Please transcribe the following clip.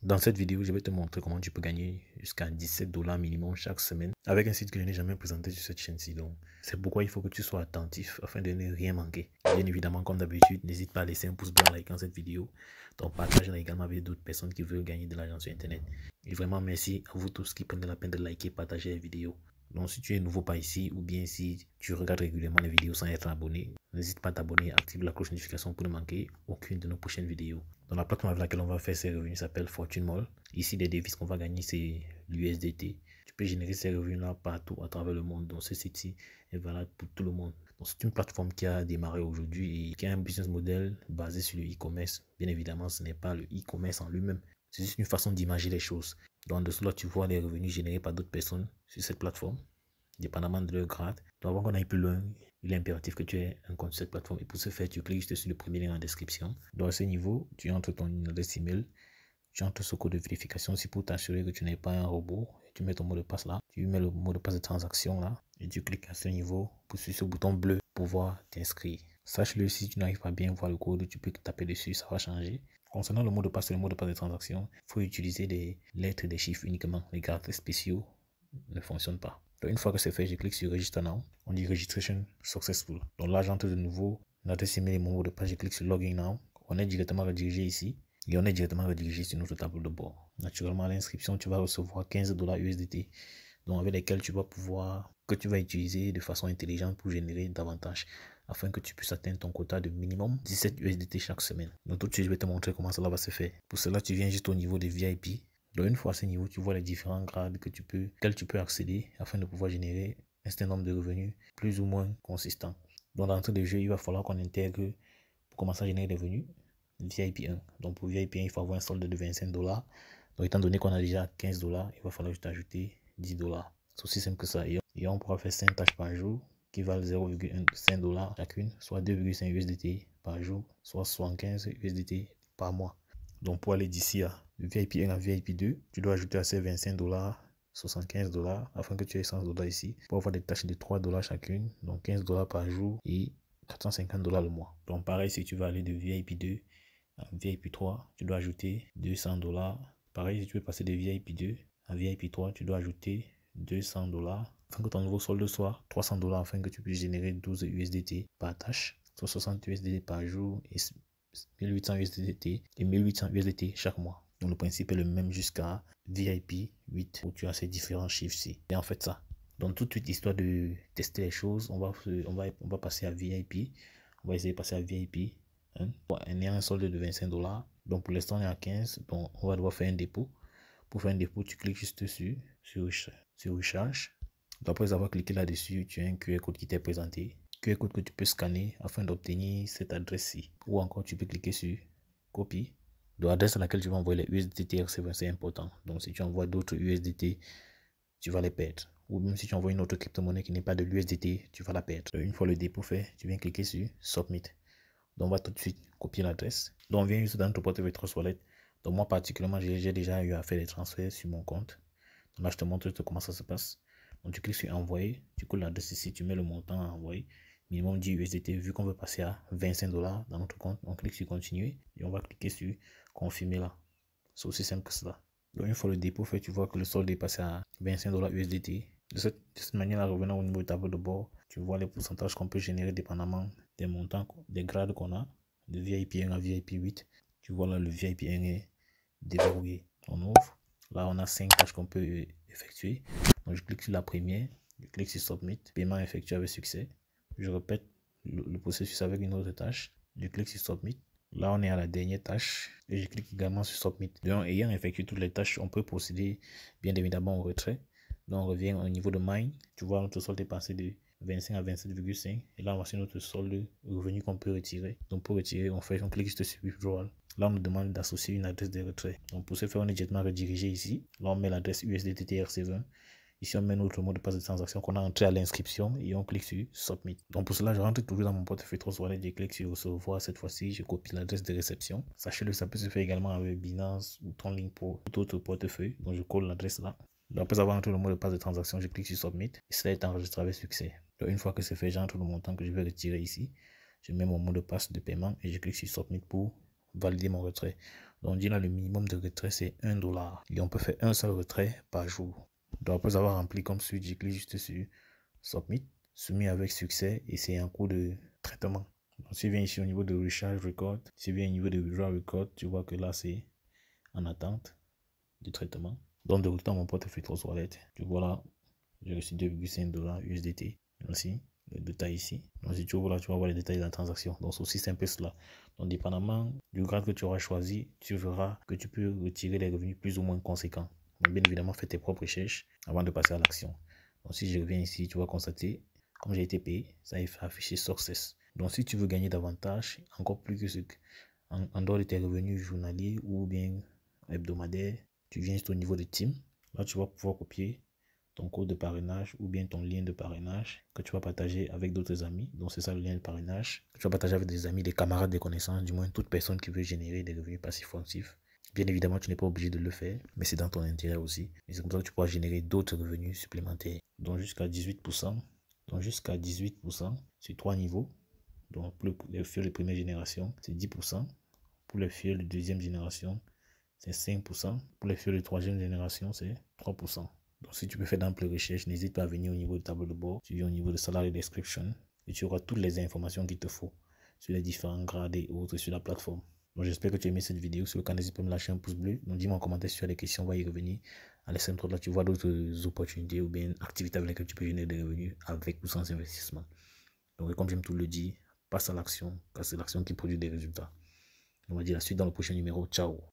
Dans cette vidéo, je vais te montrer comment tu peux gagner jusqu'à 17 $ minimum chaque semaine avec un site que je n'ai jamais présenté sur cette chaîne-ci. Donc, c'est pourquoi il faut que tu sois attentif afin de ne rien manquer. Bien évidemment, comme d'habitude, n'hésite pas à laisser un pouce bleu en likant cette vidéo. Donc, partage-la également avec d'autres personnes qui veulent gagner de l'argent sur Internet. Et vraiment, merci à vous tous qui prenez la peine de liker et partager la vidéo. Donc, si tu es nouveau par ici ou bien si tu regardes régulièrement les vidéos sans être abonné, n'hésite pas à t'abonner et active la cloche de notification pour ne manquer aucune de nos prochaines vidéos. Dans la plateforme avec laquelle on va faire ces revenus s'appelle Fortune Mall. Ici, les devises qu'on va gagner, c'est l'USDT. Tu peux générer ces revenus-là partout à travers le monde. Donc, ce site-ci est valable pour tout le monde. Donc, c'est une plateforme qui a démarré aujourd'hui et qui a un business model basé sur le e-commerce. Bien évidemment, ce n'est pas le e-commerce en lui-même. C'est juste une façon d'imaginer les choses. Donc, en dessous, là, tu vois les revenus générés par d'autres personnes sur cette plateforme, dépendamment de leur grade. Donc, avant qu'on aille plus loin, il est impératif que tu aies un compte sur cette plateforme. Et pour ce faire, tu cliques juste sur le premier lien en description. Dans ce niveau, tu entres ton adresse email. Tu entres ce code de vérification aussi pour t'assurer que tu n'es pas un robot. Et tu mets ton mot de passe là. Tu mets le mot de passe de transaction là. Et tu cliques à ce niveau pour sur ce bouton bleu pour pouvoir t'inscrire. Sache-le, si tu n'arrives pas à bien voir le code, tu peux taper dessus, ça va changer. Concernant le mot de passe et le mot de passe de transaction, il faut utiliser des lettres et des chiffres uniquement. Les caractères spéciaux ne fonctionnent pas. Donc, une fois que c'est fait, je clique sur Register Now. On dit Registration Successful. Donc là, j'entre de nouveau l'adresse email et mon mot de passe. Je clique sur Login Now. On est directement redirigé ici. Et on est directement redirigé sur notre tableau de bord. Naturellement, à l'inscription, tu vas recevoir 15 $ USDT. Donc avec lesquels tu vas pouvoir, que tu vas utiliser de façon intelligente pour générer davantage, afin que tu puisses atteindre ton quota de minimum 17 USDT chaque semaine. Donc tout de suite, je vais te montrer comment cela va se faire. Pour cela, tu viens juste au niveau des VIP. Donc une fois à ce niveau, tu vois les différents grades auxquels tu peux accéder afin de pouvoir générer un certain nombre de revenus plus ou moins consistants. Donc dans l'entrée de jeu, il va falloir qu'on intègre, pour commencer à générer des revenus, VIP 1. Donc pour VIP 1, il faut avoir un solde de 25 $. Donc étant donné qu'on a déjà 15 $, il va falloir juste ajouter 10 $. C'est aussi simple que ça. Et on pourra faire 5 tâches par jour qui valent 0,5 $ chacune, soit 2,5 USDT par jour, soit 75 USDT par mois. Donc pour aller d'ici à VIP 1 à VIP 2, tu dois ajouter à ces 25 $, 75 $ afin que tu aies 100 $ ici. Pour avoir des tâches de 3 $ chacune, donc 15 $ par jour et 450 $ le mois. Donc pareil, si tu vas aller de VIP 2 à VIP 3, tu dois ajouter 200 $. Pareil, si tu veux passer de VIP 2 à VIP 3, tu dois ajouter 200 $ afin que ton nouveau solde soit 300 $ afin que tu puisses générer 12 USDT par tâche, soit 60 USDT par jour et 1800 USDT et 1800 USDT chaque mois. Donc le principe est le même jusqu'à VIP 8 où tu as ces différents chiffres-ci. Et en fait ça. Donc tout de suite, histoire de tester les choses, on va passer à VIP. On va essayer de passer à VIP. On est à un solde de 25 $. Donc pour l'instant, on est à 15. Donc on va devoir faire un dépôt. Pour faire un dépôt, tu cliques juste dessus, sur Recharge. Donc, après avoir cliqué là-dessus, tu as un QR code qui t'est présenté. QR code que tu peux scanner afin d'obtenir cette adresse-ci. Ou encore, tu peux cliquer sur Copie. De l'adresse à laquelle tu vas envoyer les USDT RC20, c'est important. Donc si tu envoies d'autres USDT, tu vas les perdre. Ou même si tu envoies une autre crypto-monnaie qui n'est pas de l'USDT, tu vas la perdre. Une fois le dépôt fait, tu viens cliquer sur Submit. Donc on va tout de suite copier l'adresse. Donc on vient juste dans notre portefeuille Trust Wallet. Donc moi particulièrement, j'ai déjà eu à faire des transferts sur mon compte. Donc là, je te montre comment ça se passe. Donc tu cliques sur envoyer, tu colles l'adresse ici, tu mets le montant à envoyer. Minimum 10 USDT, vu qu'on veut passer à 25 $ dans notre compte, on clique sur continuer et on va cliquer sur confirmer là. C'est aussi simple que cela. Donc une fois le dépôt fait, tu vois que le solde est passé à 25 $ USDT. De cette manière-là, revenant au niveau du tableau de bord, tu vois les pourcentages qu'on peut générer dépendamment des montants, des grades qu'on a, de VIP 1 à VIP 8. Tu vois là, le VIP 1 est déverrouillé. On ouvre. Là, on a 5 tâches qu'on peut effectuer. Donc, je clique sur la première. Je clique sur Submit. Paiement effectué avec succès. Je répète le processus avec une autre tâche. Je clique sur Submit. Là, on est à la dernière tâche. Et je clique également sur Submit. Donc, ayant effectué toutes les tâches, on peut procéder bien évidemment au retrait. Donc, on revient au niveau de Mine. Tu vois, notre solde est passé de 25 à 27,5. Et là, voici notre solde revenu qu'on peut retirer. Donc, pour retirer, on clique juste sur Withdrawal. Là, on nous demande d'associer une adresse de retrait. Donc, pour ce faire, on est directement redirigé ici. Là, on met l'adresse USDT RC20. Ici, on met notre mot de passe de transaction qu'on a entré à l'inscription et on clique sur Submit. Donc, pour cela, je rentre toujours dans mon portefeuille Trust Wallet. Je clique sur Recevoir. Cette fois-ci, je copie l'adresse de réception. Sachez-le, ça peut se faire également avec Binance ou Tonlink Pro ou d'autres portefeuilles. Donc, je colle l'adresse là. Donc, après avoir entré le mot de passe de transaction, je clique sur Submit. Et cela est enregistré avec succès. Donc, une fois que c'est fait, j'entre le montant que je vais retirer ici. Je mets mon mot de passe de paiement et je clique sur Submit pour valider mon retrait. Donc, on dit là, le minimum de retrait, c'est $1. Et on peut faire un seul retrait par jour. Donc, après avoir rempli comme suite, je clique juste sur Submit, soumis avec succès et c'est en cours de traitement. Donc, si je viens ici au niveau de Recharge Record, si je viens au niveau de Withdraw Record, tu vois que là, c'est en attente de traitement. Donc, de retour à mon portefeuille Trust Wallet, tu vois là, j'ai reçu $2,5 USDT. Aussi, le détail ici. Donc, si tu ouvres là, tu vas voir les détails de la transaction. Donc, c'est aussi simple cela. Donc, dépendamment du grade que tu auras choisi, tu verras que tu peux retirer des revenus plus ou moins conséquents. Donc, bien évidemment, fais tes propres recherches avant de passer à l'action. Donc, si je reviens ici, tu vas constater, comme j'ai été payé, ça est affiché Success. Donc, si tu veux gagner davantage, encore plus que ce que, en dehors de tes revenus journaliers ou bien hebdomadaires, tu viens juste au niveau de Team. Là, tu vas pouvoir copier ton code de parrainage ou bien ton lien de parrainage que tu vas partager avec d'autres amis. Donc, c'est ça le lien de parrainage que tu vas partager avec des amis, des camarades, des connaissances, du moins toute personne qui veut générer des revenus passifs fonctifs. Bien évidemment, tu n'es pas obligé de le faire, mais c'est dans ton intérêt aussi. Et c'est comme ça que tu pourras générer d'autres revenus supplémentaires. Donc, jusqu'à 18%. Donc, jusqu'à 18% sur 3 niveaux. Donc, pour les fuels de première génération, c'est 10%. Pour les fuels de deuxième génération, c'est 5%. Pour les fuels de troisième génération, c'est 3%. Donc, si tu peux faire d'amples recherches, n'hésite pas à venir au niveau du tableau de bord. Tu viens au niveau de Salary Description et tu auras toutes les informations qu'il te faut sur les différents grades et autres sur la plateforme. Donc, j'espère que tu as aimé cette vidéo. Si le cas, n'hésite pas à me lâcher un pouce bleu. Donc, dis-moi en commentaire si tu as des questions, on va y revenir. À la centre là, tu vois d'autres opportunités ou bien activités avec lesquelles tu peux générer des revenus avec ou sans investissement. Donc, comme j'aime tout le dire, passe à l'action, car c'est l'action qui produit des résultats. On va dire la suite dans le prochain numéro. Ciao.